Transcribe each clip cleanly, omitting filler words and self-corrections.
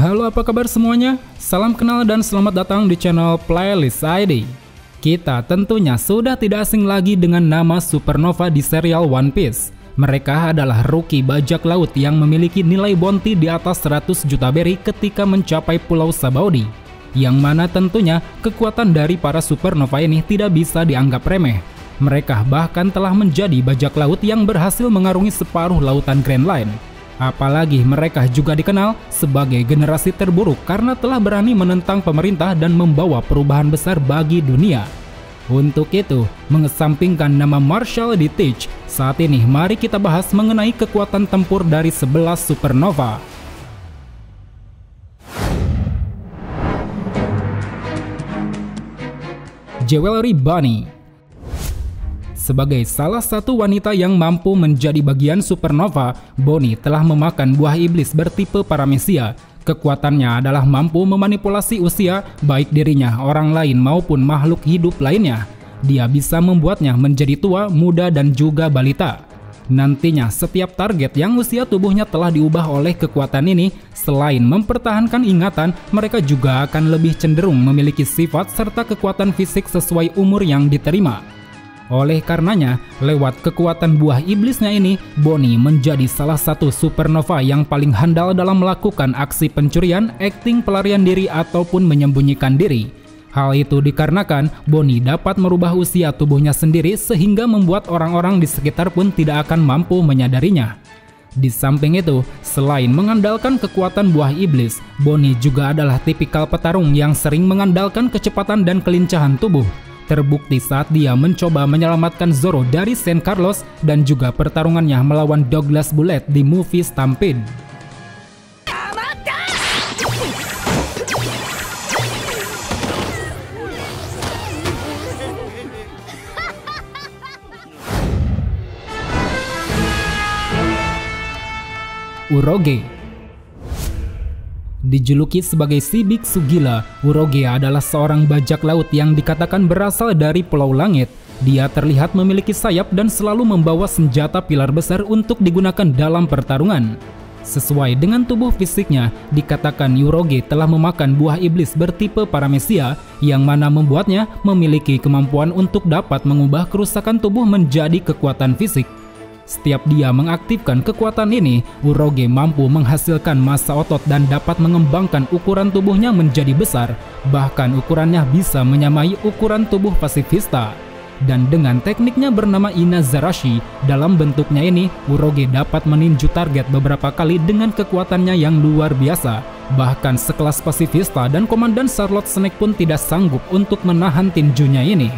Halo, apa kabar semuanya? Salam kenal dan selamat datang di channel Playlist ID. Kita tentunya sudah tidak asing lagi dengan nama Supernova di serial One Piece. Mereka adalah rookie bajak laut yang memiliki nilai bounty di atas 100 juta berry ketika mencapai Pulau Sabaody. Yang mana tentunya kekuatan dari para Supernova ini tidak bisa dianggap remeh. Mereka bahkan telah menjadi bajak laut yang berhasil mengarungi separuh lautan Grand Line. Apalagi mereka juga dikenal sebagai generasi terburuk karena telah berani menentang pemerintah dan membawa perubahan besar bagi dunia. Untuk itu, mengesampingkan nama Marshall D. Teach, saat ini mari kita bahas mengenai kekuatan tempur dari 11 Supernova. Jewelry Bunny. Sebagai salah satu wanita yang mampu menjadi bagian Supernova, Bonnie telah memakan buah iblis bertipe Paramecia. Kekuatannya adalah mampu memanipulasi usia, baik dirinya, orang lain maupun makhluk hidup lainnya. Dia bisa membuatnya menjadi tua, muda, dan juga balita. Nantinya, setiap target yang usia tubuhnya telah diubah oleh kekuatan ini, selain mempertahankan ingatan, mereka juga akan lebih cenderung memiliki sifat serta kekuatan fisik sesuai umur yang diterima. Oleh karenanya, lewat kekuatan buah iblisnya ini, Bonnie menjadi salah satu Supernova yang paling handal dalam melakukan aksi pencurian, akting pelarian diri, ataupun menyembunyikan diri. Hal itu dikarenakan Bonnie dapat merubah usia tubuhnya sendiri sehingga membuat orang-orang di sekitar pun tidak akan mampu menyadarinya. Di samping itu, selain mengandalkan kekuatan buah iblis, Bonnie juga adalah tipikal petarung yang sering mengandalkan kecepatan dan kelincahan tubuh. Terbukti saat dia mencoba menyelamatkan Zoro dari San Carlos dan juga pertarungannya melawan Douglas Bullet di movie Stampede. Uroge. Dijuluki sebagai si biksu gila, Uroge adalah seorang bajak laut yang dikatakan berasal dari Pulau Langit. Dia terlihat memiliki sayap dan selalu membawa senjata pilar besar untuk digunakan dalam pertarungan. Sesuai dengan tubuh fisiknya, dikatakan Uroge telah memakan buah iblis bertipe Paramecia, yang mana membuatnya memiliki kemampuan untuk dapat mengubah kerusakan tubuh menjadi kekuatan fisik. Setiap dia mengaktifkan kekuatan ini, Uroge mampu menghasilkan massa otot dan dapat mengembangkan ukuran tubuhnya menjadi besar. Bahkan ukurannya bisa menyamai ukuran tubuh pasifista. Dan dengan tekniknya bernama Inazarashi, dalam bentuknya ini, Uroge dapat meninju target beberapa kali dengan kekuatannya yang luar biasa. Bahkan sekelas pasifista dan Komandan Charlotte Snake pun tidak sanggup untuk menahan tinjunya ini.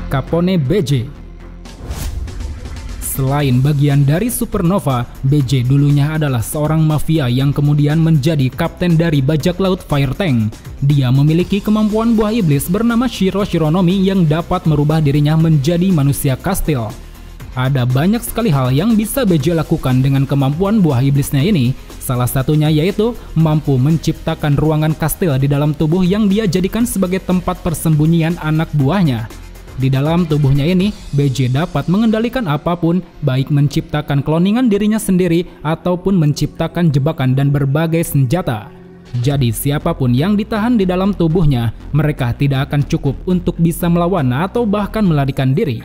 Capone BJ. Selain bagian dari Supernova, BJ dulunya adalah seorang mafia yang kemudian menjadi kapten dari bajak laut Fire Tank. Dia memiliki kemampuan buah iblis bernama Shiro Shironomi yang dapat merubah dirinya menjadi manusia kastil. Ada banyak sekali hal yang bisa BJ lakukan dengan kemampuan buah iblisnya ini. Salah satunya yaitu mampu menciptakan ruangan kastil di dalam tubuh yang dia jadikan sebagai tempat persembunyian anak buahnya. Di dalam tubuhnya ini, BJ dapat mengendalikan apapun, baik menciptakan kloningan dirinya sendiri ataupun menciptakan jebakan dan berbagai senjata. Jadi siapapun yang ditahan di dalam tubuhnya, mereka tidak akan cukup untuk bisa melawan atau bahkan melarikan diri.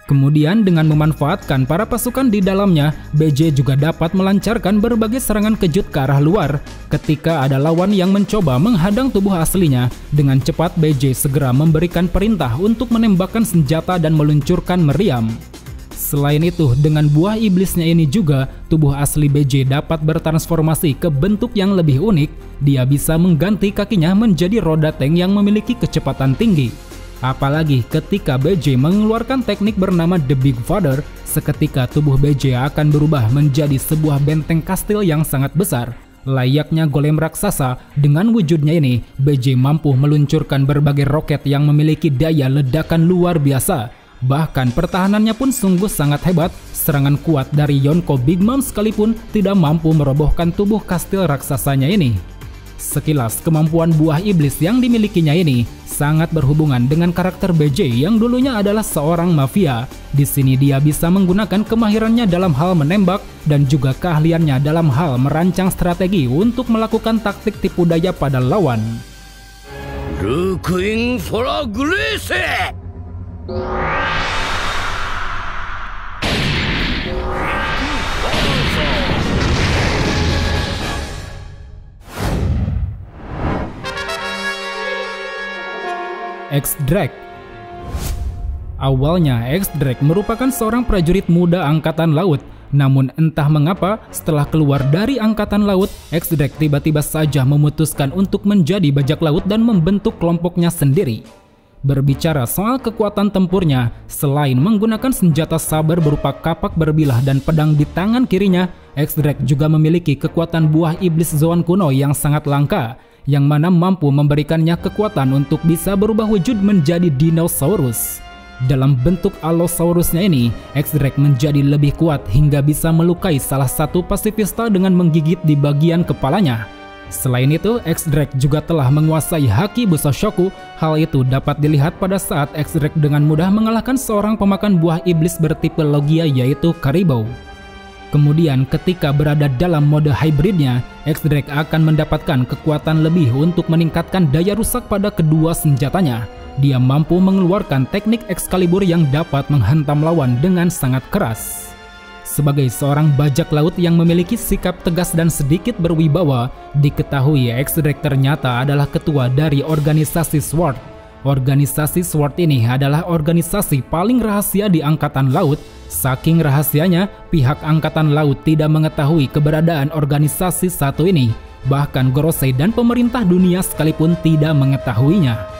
Kemudian dengan memanfaatkan para pasukan di dalamnya, BJ juga dapat melancarkan berbagai serangan kejut ke arah luar. Ketika ada lawan yang mencoba menghadang tubuh aslinya, dengan cepat BJ segera memberikan perintah untuk menembakkan senjata dan meluncurkan meriam. Selain itu, dengan buah iblisnya ini juga, tubuh asli BJ dapat bertransformasi ke bentuk yang lebih unik. Dia bisa mengganti kakinya menjadi roda tank yang memiliki kecepatan tinggi. Apalagi ketika BJ mengeluarkan teknik bernama The Big Father, seketika tubuh BJ akan berubah menjadi sebuah benteng kastil yang sangat besar. Layaknya golem raksasa, dengan wujudnya ini, BJ mampu meluncurkan berbagai roket yang memiliki daya ledakan luar biasa. Bahkan pertahanannya pun sungguh sangat hebat, serangan kuat dari Yonko Big Mom sekalipun tidak mampu merobohkan tubuh kastil raksasanya ini. Sekilas kemampuan buah iblis yang dimilikinya ini sangat berhubungan dengan karakter BJ yang dulunya adalah seorang mafia. Di sini dia bisa menggunakan kemahirannya dalam hal menembak dan juga keahliannya dalam hal merancang strategi untuk melakukan taktik tipu daya pada lawan. Looking for a Gracie! X-Drake. Awalnya X-Drake merupakan seorang prajurit muda angkatan laut. Namun entah mengapa setelah keluar dari angkatan laut, X-Drake tiba-tiba saja memutuskan untuk menjadi bajak laut dan membentuk kelompoknya sendiri. Berbicara soal kekuatan tempurnya, selain menggunakan senjata saber berupa kapak berbilah dan pedang di tangan kirinya, X-Drake juga memiliki kekuatan buah iblis Zoan kuno yang sangat langka, yang mana mampu memberikannya kekuatan untuk bisa berubah wujud menjadi dinosaurus. Dalam bentuk Allosaurusnya ini, X-Drake menjadi lebih kuat hingga bisa melukai salah satu pasifista dengan menggigit di bagian kepalanya. Selain itu, X-Drake juga telah menguasai Haki Busoshoku. Hal itu dapat dilihat pada saat X-Drake dengan mudah mengalahkan seorang pemakan buah iblis bertipe Logia yaitu Karibou. Kemudian ketika berada dalam mode hybridnya, X-Drake akan mendapatkan kekuatan lebih untuk meningkatkan daya rusak pada kedua senjatanya. Dia mampu mengeluarkan teknik Excalibur yang dapat menghantam lawan dengan sangat keras. Sebagai seorang bajak laut yang memiliki sikap tegas dan sedikit berwibawa, diketahui X-Drake ternyata adalah ketua dari organisasi SWORD. Organisasi SWORD ini adalah organisasi paling rahasia di Angkatan Laut. Saking rahasianya, pihak Angkatan Laut tidak mengetahui keberadaan organisasi satu ini. Bahkan Gorosei dan pemerintah dunia sekalipun tidak mengetahuinya.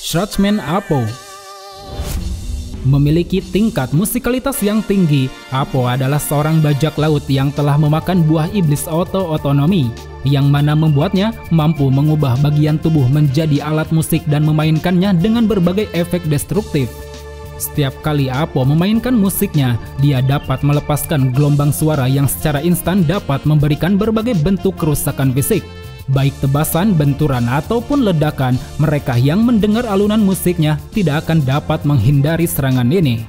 Swordsman Apo. Memiliki tingkat musikalitas yang tinggi, Apo adalah seorang bajak laut yang telah memakan buah iblis otonomi, yang mana membuatnya mampu mengubah bagian tubuh menjadi alat musik dan memainkannya dengan berbagai efek destruktif. Setiap kali Apo memainkan musiknya, dia dapat melepaskan gelombang suara yang secara instan dapat memberikan berbagai bentuk kerusakan fisik. Baik tebasan, benturan, ataupun ledakan, mereka yang mendengar alunan musiknya tidak akan dapat menghindari serangan ini.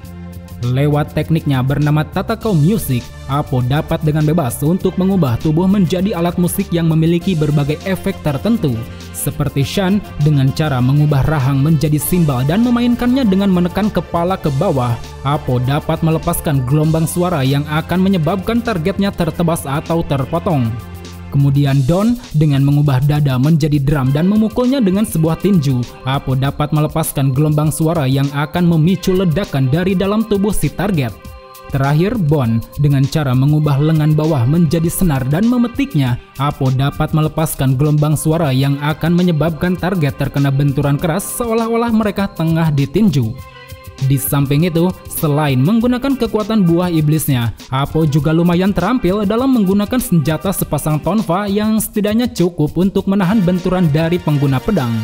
Lewat tekniknya bernama Tatakau Music, Apo dapat dengan bebas untuk mengubah tubuh menjadi alat musik yang memiliki berbagai efek tertentu. Seperti Shan dengan cara mengubah rahang menjadi simbal dan memainkannya dengan menekan kepala ke bawah, Apo dapat melepaskan gelombang suara yang akan menyebabkan targetnya tertebas atau terpotong. Kemudian Don dengan mengubah dada menjadi drum dan memukulnya dengan sebuah tinju, Apo dapat melepaskan gelombang suara yang akan memicu ledakan dari dalam tubuh si target. Terakhir Bon dengan cara mengubah lengan bawah menjadi senar dan memetiknya, Apo dapat melepaskan gelombang suara yang akan menyebabkan target terkena benturan keras seolah-olah mereka tengah ditinju. Di samping itu, selain menggunakan kekuatan buah iblisnya, Apo juga lumayan terampil dalam menggunakan senjata sepasang tonfa yang setidaknya cukup untuk menahan benturan dari pengguna pedang.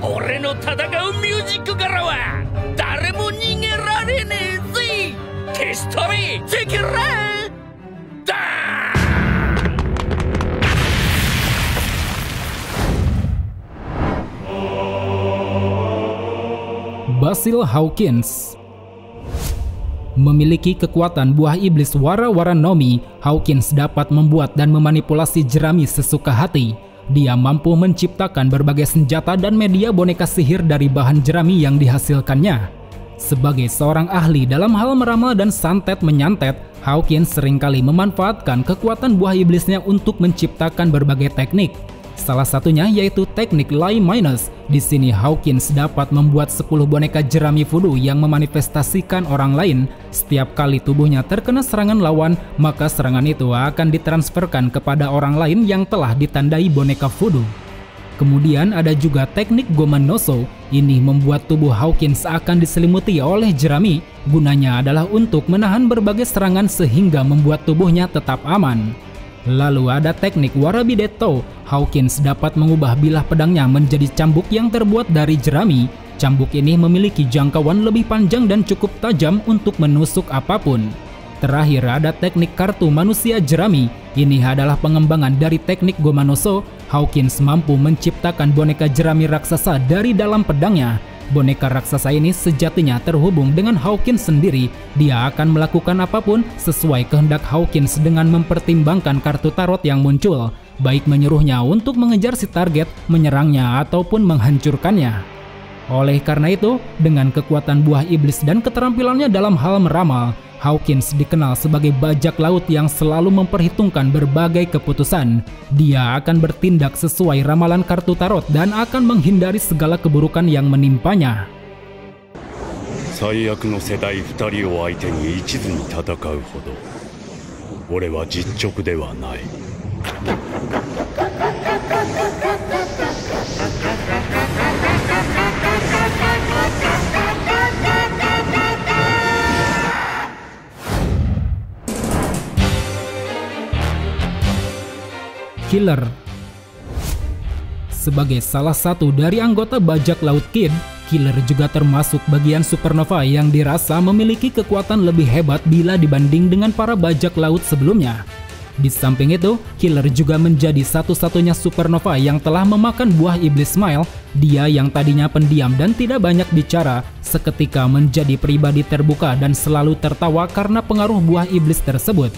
Ore no tadagau music kara wa dare mo nigerare ne zi. History Zekira. Basil Hawkins. Memiliki kekuatan buah iblis Wara-Wara Nomi, Hawkins dapat membuat dan memanipulasi jerami sesuka hati. Dia mampu menciptakan berbagai senjata dan media boneka sihir dari bahan jerami yang dihasilkannya. Sebagai seorang ahli dalam hal meramal dan santet menyantet, Hawkins seringkali memanfaatkan kekuatan buah iblisnya untuk menciptakan berbagai teknik. Salah satunya yaitu teknik Lay Minus. Di sini Hawkins dapat membuat 10 boneka jerami voodoo yang memanifestasikan orang lain. Setiap kali tubuhnya terkena serangan lawan, maka serangan itu akan ditransferkan kepada orang lain yang telah ditandai boneka voodoo. Kemudian ada juga teknik Goman Noso. Ini membuat tubuh Hawkins akan diselimuti oleh jerami. Gunanya adalah untuk menahan berbagai serangan sehingga membuat tubuhnya tetap aman. Lalu ada teknik Warabi Detto. Hawkins dapat mengubah bilah pedangnya menjadi cambuk yang terbuat dari jerami. Cambuk ini memiliki jangkauan lebih panjang dan cukup tajam untuk menusuk apapun. Terakhir ada teknik kartu manusia jerami. Ini adalah pengembangan dari teknik Gomanoso. Hawkins mampu menciptakan boneka jerami raksasa dari dalam pedangnya. Boneka raksasa ini sejatinya terhubung dengan Hawkins sendiri. Dia akan melakukan apapun sesuai kehendak Hawkins dengan mempertimbangkan kartu tarot yang muncul, baik menyuruhnya untuk mengejar si target, menyerangnya, ataupun menghancurkannya. Oleh karena itu, dengan kekuatan buah iblis dan keterampilannya dalam hal meramal, Hawkins dikenal sebagai bajak laut yang selalu memperhitungkan berbagai keputusan. Dia akan bertindak sesuai ramalan kartu tarot dan akan menghindari segala keburukan yang menimpanya. 最悪の世代2人を相手に一途に戦うほど俺は実直ではない。Killer. Sebagai salah satu dari anggota bajak laut Kid, Killer juga termasuk bagian supernova yang dirasa memiliki kekuatan lebih hebat bila dibanding dengan para bajak laut sebelumnya. Di samping itu, Killer juga menjadi satu-satunya supernova yang telah memakan buah iblis Smile. Dia yang tadinya pendiam dan tidak banyak bicara, seketika menjadi pribadi terbuka dan selalu tertawa karena pengaruh buah iblis tersebut.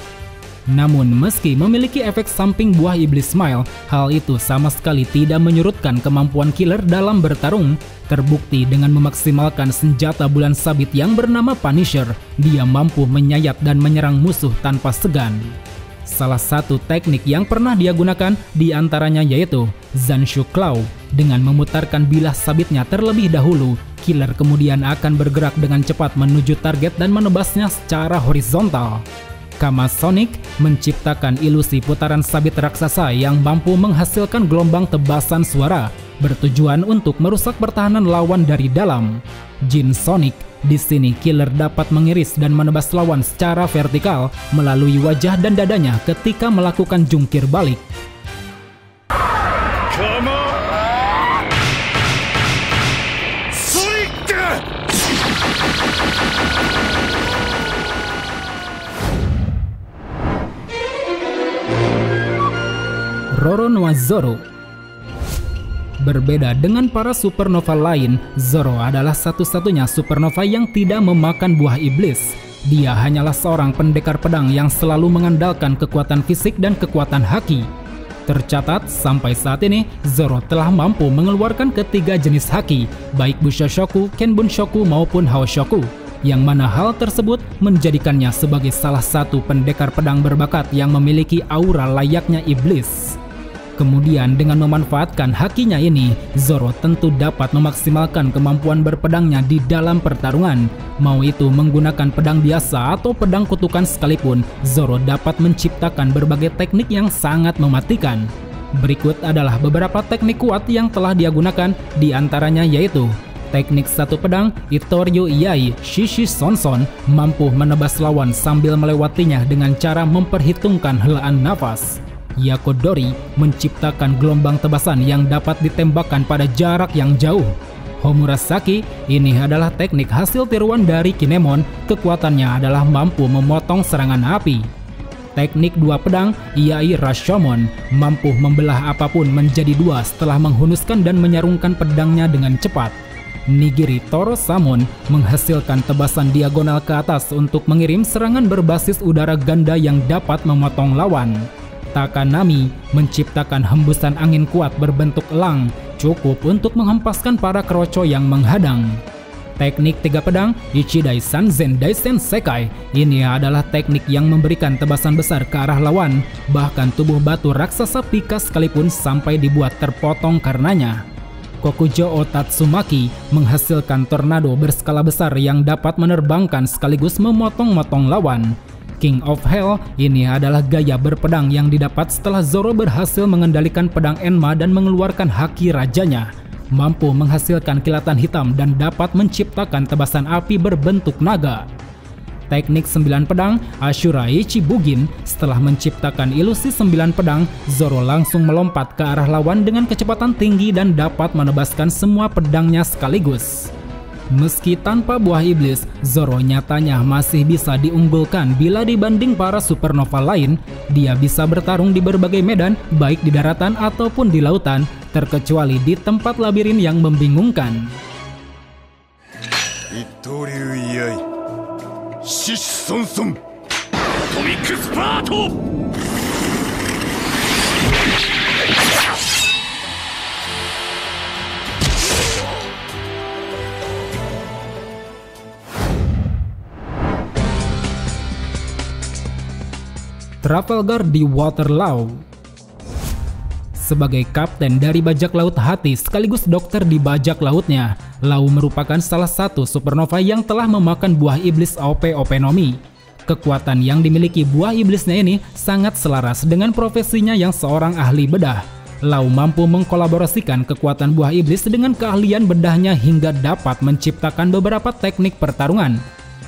Namun meski memiliki efek samping buah iblis Smile, hal itu sama sekali tidak menyurutkan kemampuan Killer dalam bertarung. Terbukti dengan memaksimalkan senjata bulan sabit yang bernama Punisher, dia mampu menyayat dan menyerang musuh tanpa segan. Salah satu teknik yang pernah dia gunakan diantaranya yaitu Zanshu Claw. Dengan memutarkan bilah sabitnya terlebih dahulu, Killer kemudian akan bergerak dengan cepat menuju target dan menebasnya secara horizontal. Kama Sonic menciptakan ilusi putaran sabit raksasa yang mampu menghasilkan gelombang tebasan suara, bertujuan untuk merusak pertahanan lawan dari dalam. Jin Sonic, di sini Killer dapat mengiris dan menebas lawan secara vertikal melalui wajah dan dadanya ketika melakukan jungkir balik. Roronoa Zoro. Berbeda dengan para supernova lain, Zoro adalah satu-satunya supernova yang tidak memakan buah iblis. Dia hanyalah seorang pendekar pedang yang selalu mengandalkan kekuatan fisik dan kekuatan haki. Tercatat, sampai saat ini, Zoro telah mampu mengeluarkan ketiga jenis haki, baik Bushoshoku, Kenbunshoku maupun Haoshoku, yang mana hal tersebut menjadikannya sebagai salah satu pendekar pedang berbakat yang memiliki aura layaknya iblis. Kemudian dengan memanfaatkan hakinya ini, Zoro tentu dapat memaksimalkan kemampuan berpedangnya di dalam pertarungan. Mau itu menggunakan pedang biasa atau pedang kutukan sekalipun, Zoro dapat menciptakan berbagai teknik yang sangat mematikan. Berikut adalah beberapa teknik kuat yang telah dia gunakan, di antaranya yaitu teknik satu pedang Itoryu Iai Shishi Sonson, mampu menebas lawan sambil melewatinya dengan cara memperhitungkan helaan nafas. Yakodori menciptakan gelombang tebasan yang dapat ditembakkan pada jarak yang jauh. Homurasaki, ini adalah teknik hasil tiruan dari Kinemon, kekuatannya adalah mampu memotong serangan api. Teknik dua pedang Iai Rashomon, mampu membelah apapun menjadi dua setelah menghunuskan dan menyarungkan pedangnya dengan cepat. Nigiri Toro Samon menghasilkan tebasan diagonal ke atas untuk mengirim serangan berbasis udara ganda yang dapat memotong lawan. Takanami menciptakan hembusan angin kuat berbentuk elang, cukup untuk menghempaskan para keroco yang menghadang. Teknik tiga pedang Ichidai Sanzen Daisen Sekai, ini adalah teknik yang memberikan tebasan besar ke arah lawan, bahkan tubuh batu raksasa pika sekalipun sampai dibuat terpotong karenanya. Kokujo Otatsumaki menghasilkan tornado berskala besar yang dapat menerbangkan sekaligus memotong-motong lawan. King of Hell, ini adalah gaya berpedang yang didapat setelah Zoro berhasil mengendalikan pedang Enma dan mengeluarkan haki rajanya. Mampu menghasilkan kilatan hitam dan dapat menciptakan tebasan api berbentuk naga. teknik 9 pedang Ashura Ichibugin. Setelah menciptakan ilusi 9 pedang, Zoro langsung melompat ke arah lawan dengan kecepatan tinggi dan dapat menebaskan semua pedangnya sekaligus. Meski tanpa buah iblis, Zoro nyatanya masih bisa diunggulkan bila dibanding para supernova lain. Dia bisa bertarung di berbagai medan, baik di daratan ataupun di lautan, terkecuali di tempat labirin yang membingungkan. Trafalgar di Waterloo. Sebagai kapten dari bajak laut hati sekaligus dokter di bajak lautnya, Lau merupakan salah satu supernova yang telah memakan buah iblis OP Nomi. Kekuatan yang dimiliki buah iblisnya ini sangat selaras dengan profesinya yang seorang ahli bedah. Lau mampu mengkolaborasikan kekuatan buah iblis dengan keahlian bedahnya hingga dapat menciptakan beberapa teknik pertarungan.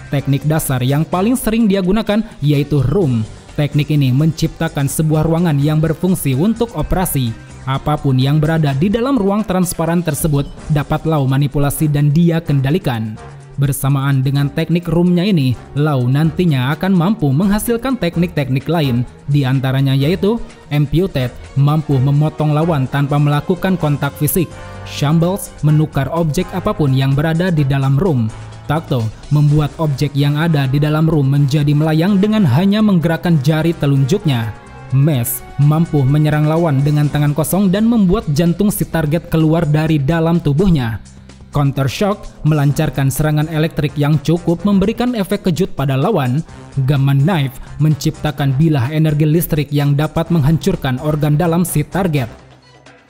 Teknik dasar yang paling sering dia gunakan yaitu Room. Teknik ini menciptakan sebuah ruangan yang berfungsi untuk operasi. Apapun yang berada di dalam ruang transparan tersebut dapat Lau manipulasi dan dia kendalikan. Bersamaan dengan teknik roomnya ini, Lau nantinya akan mampu menghasilkan teknik-teknik lain. Di antaranya yaitu Amputate, mampu memotong lawan tanpa melakukan kontak fisik. Shambles, menukar objek apapun yang berada di dalam room. Tacto, membuat objek yang ada di dalam room menjadi melayang dengan hanya menggerakkan jari telunjuknya. Mesh, mampu menyerang lawan dengan tangan kosong dan membuat jantung si target keluar dari dalam tubuhnya. Counter Shock, melancarkan serangan elektrik yang cukup memberikan efek kejut pada lawan. Gamma Knife, menciptakan bilah energi listrik yang dapat menghancurkan organ dalam si target.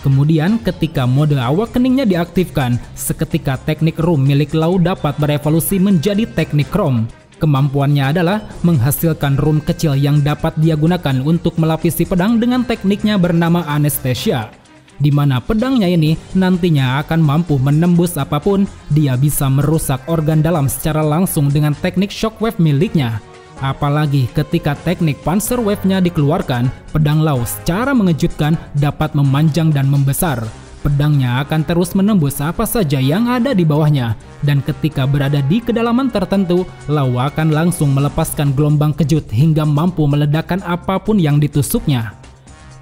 Kemudian ketika mode awakeningnya diaktifkan, seketika teknik room milik Lau dapat berevolusi menjadi teknik Chrome. Kemampuannya adalah menghasilkan room kecil yang dapat dia gunakan untuk melapisi pedang dengan tekniknya bernama Anesthesia. Di mana pedangnya ini nantinya akan mampu menembus apapun. Dia bisa merusak organ dalam secara langsung dengan teknik shockwave miliknya. Apalagi ketika teknik Panzer Wave-nya dikeluarkan, pedang Lau secara mengejutkan dapat memanjang dan membesar. Pedangnya akan terus menembus apa saja yang ada di bawahnya, dan ketika berada di kedalaman tertentu, Lau akan langsung melepaskan gelombang kejut hingga mampu meledakkan apapun yang ditusuknya.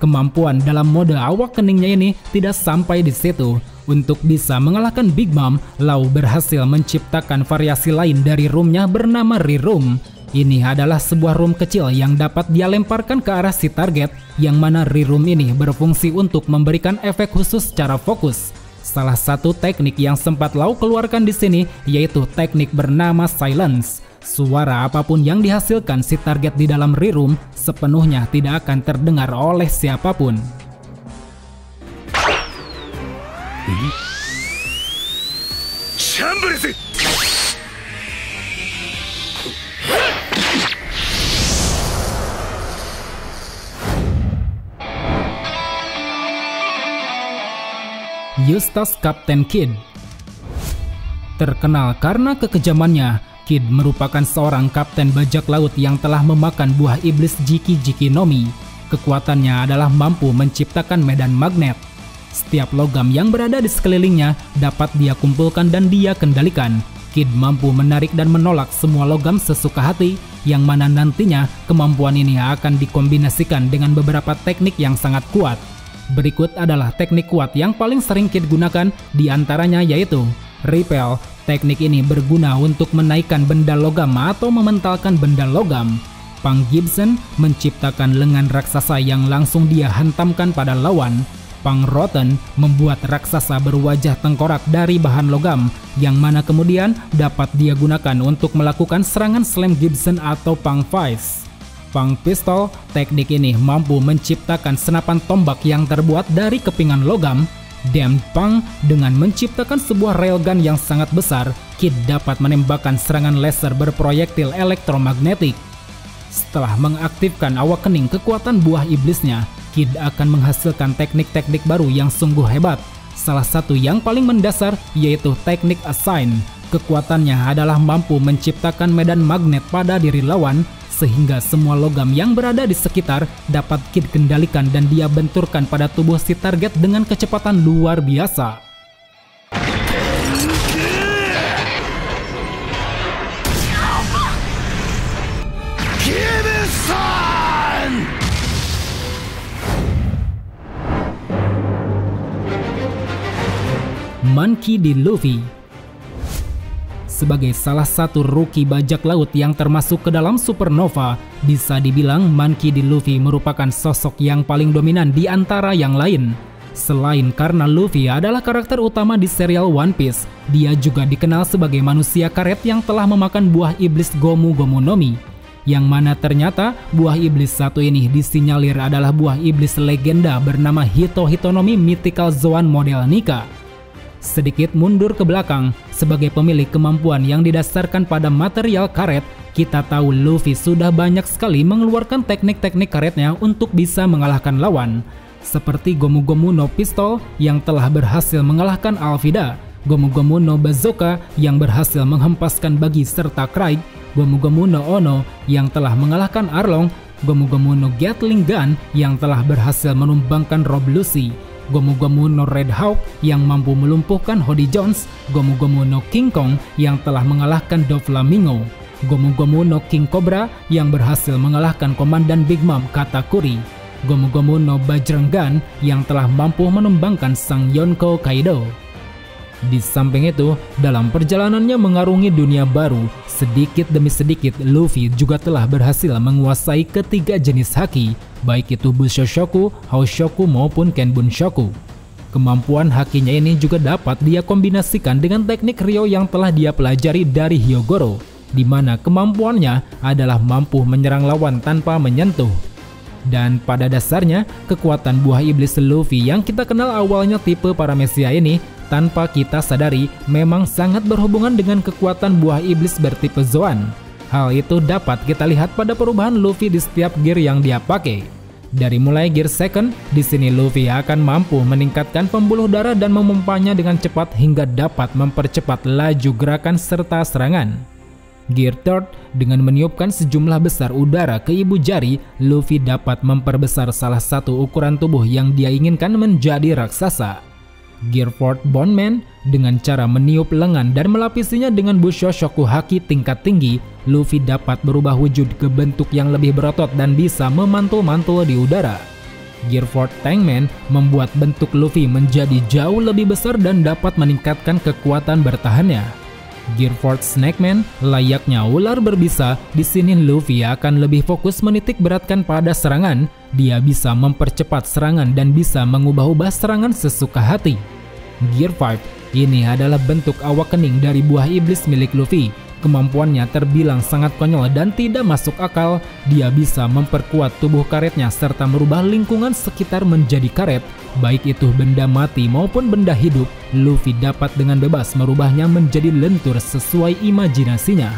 Kemampuan dalam mode awakeningnya ini tidak sampai di situ. Untuk bisa mengalahkan Big Mom, Lau berhasil menciptakan variasi lain dari roomnya bernama Re-Room. Ini adalah sebuah room kecil yang dapat dia lemparkan ke arah si target, yang mana Re-Room ini berfungsi untuk memberikan efek khusus secara fokus. Salah satu teknik yang sempat Lau keluarkan di sini yaitu teknik bernama Silence. Suara apapun yang dihasilkan si target di dalam Re-Room sepenuhnya tidak akan terdengar oleh siapapun. Eustace Captain Kidd. Terkenal karena kekejamannya, Kidd merupakan seorang kapten bajak laut yang telah memakan buah iblis Jiki-Jiki Nomi. Kekuatannya adalah mampu menciptakan medan magnet. Setiap logam yang berada di sekelilingnya dapat dia kumpulkan dan dia kendalikan. Kidd mampu menarik dan menolak semua logam sesuka hati, yang mana nantinya kemampuan ini akan dikombinasikan dengan beberapa teknik yang sangat kuat. Berikut adalah teknik kuat yang paling sering Kidd gunakan, diantaranya yaitu Repel. Teknik ini berguna untuk menaikkan benda logam atau mementalkan benda logam. Pang Gibson, menciptakan lengan raksasa yang langsung dia hantamkan pada lawan. Pang Rotten, membuat raksasa berwajah tengkorak dari bahan logam, yang mana kemudian dapat dia gunakan untuk melakukan serangan Slam Gibson atau Pang Vice. Pang Pistol, teknik ini mampu menciptakan senapan tombak yang terbuat dari kepingan logam. Damned Pang, dengan menciptakan sebuah railgun yang sangat besar, Kidd dapat menembakkan serangan laser berproyektil elektromagnetik. Setelah mengaktifkan awakening kekuatan buah iblisnya, Kidd akan menghasilkan teknik-teknik baru yang sungguh hebat. Salah satu yang paling mendasar yaitu teknik Assign. Kekuatannya adalah mampu menciptakan medan magnet pada diri lawan, sehingga semua logam yang berada di sekitar dapat dikendalikan dan dia benturkan pada tubuh si target dengan kecepatan luar biasa. Monkey D. Luffy sebagai salah satu rookie bajak laut yang termasuk ke dalam Supernova, bisa dibilang Monkey D. Luffy merupakan sosok yang paling dominan di antara yang lain. Selain karena Luffy adalah karakter utama di serial One Piece, dia juga dikenal sebagai manusia karet yang telah memakan buah iblis Gomu Gomu no Mi. Yang mana ternyata buah iblis satu ini disinyalir adalah buah iblis legenda bernama Hito Hitonomi Mythical Zoan model Nika. Sedikit mundur ke belakang, sebagai pemilik kemampuan yang didasarkan pada material karet, kita tahu Luffy sudah banyak sekali mengeluarkan teknik-teknik karetnya untuk bisa mengalahkan lawan. Seperti Gomu Gomu no Pistol yang telah berhasil mengalahkan Alvida, Gomu Gomu no Bazooka yang berhasil menghempaskan Buggy serta Craig, Gomu Gomu no Ono yang telah mengalahkan Arlong, Gomu Gomu no Gatling Gun yang telah berhasil menumbangkan Rob Lucy, Gomu Gomu no Red Hawk yang mampu melumpuhkan Hody Jones, Gomu Gomu no King Kong yang telah mengalahkan Doflamingo, Gomu Gomu no King Cobra yang berhasil mengalahkan Komandan Big Mom Katakuri, Gomu Gomu no Bajrang Gun yang telah mampu menumbangkan sang Yonko Kaido. Di samping itu, dalam perjalanannya mengarungi dunia baru, sedikit demi sedikit Luffy juga telah berhasil menguasai ketiga jenis haki, baik itu Bushoshoku, Hoshoku maupun Kenbunshoku. Kemampuan hakinya ini juga dapat dia kombinasikan dengan teknik Ryo yang telah dia pelajari dari Hyogoro, di mana kemampuannya adalah mampu menyerang lawan tanpa menyentuh. Dan pada dasarnya, kekuatan buah iblis Luffy yang kita kenal awalnya tipe Paramecia ini, tanpa kita sadari memang sangat berhubungan dengan kekuatan buah iblis bertipe Zoan. Hal itu dapat kita lihat pada perubahan Luffy di setiap gear yang dia pakai. Dari mulai gear second, di sini Luffy akan mampu meningkatkan pembuluh darah dan memompanya dengan cepat hingga dapat mempercepat laju gerakan serta serangan. Gear third, dengan meniupkan sejumlah besar udara ke ibu jari, Luffy dapat memperbesar salah satu ukuran tubuh yang dia inginkan menjadi raksasa. Gear 4 Bondman, dengan cara meniup lengan dan melapisinya dengan Bushoshoku haki tingkat tinggi, Luffy dapat berubah wujud ke bentuk yang lebih berotot dan bisa memantul-mantul di udara. Gear 4 Tankman membuat bentuk Luffy menjadi jauh lebih besar dan dapat meningkatkan kekuatan bertahannya. Gear 4 Snakeman, layaknya ular berbisa, di sini Luffy akan lebih fokus menitik beratkan pada serangan. Dia bisa mempercepat serangan dan bisa mengubah-ubah serangan sesuka hati. Gear 5, ini adalah bentuk awakening dari buah iblis milik Luffy. Kemampuannya terbilang sangat konyol dan tidak masuk akal. Dia bisa memperkuat tubuh karetnya serta merubah lingkungan sekitar menjadi karet. Baik itu benda mati maupun benda hidup, Luffy dapat dengan bebas merubahnya menjadi lentur sesuai imajinasinya.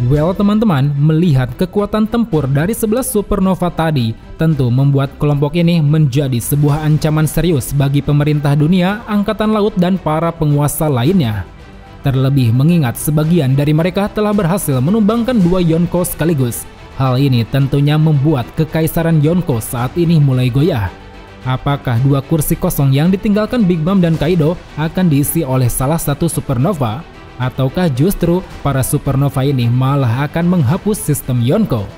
Well teman-teman, melihat kekuatan tempur dari 11 supernova tadi tentu membuat kelompok ini menjadi sebuah ancaman serius bagi pemerintah dunia, angkatan laut dan para penguasa lainnya. Terlebih mengingat sebagian dari mereka telah berhasil menumbangkan 2 Yonko sekaligus. Hal ini tentunya membuat kekaisaran Yonko saat ini mulai goyah. Apakah 2 kursi kosong yang ditinggalkan Big Mom dan Kaido akan diisi oleh salah satu supernova? Ataukah justru para supernova ini malah akan menghapus sistem Yonko?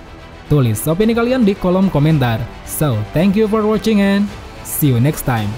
Tulis opini kalian di kolom komentar. So, thank you for watching and see you next time.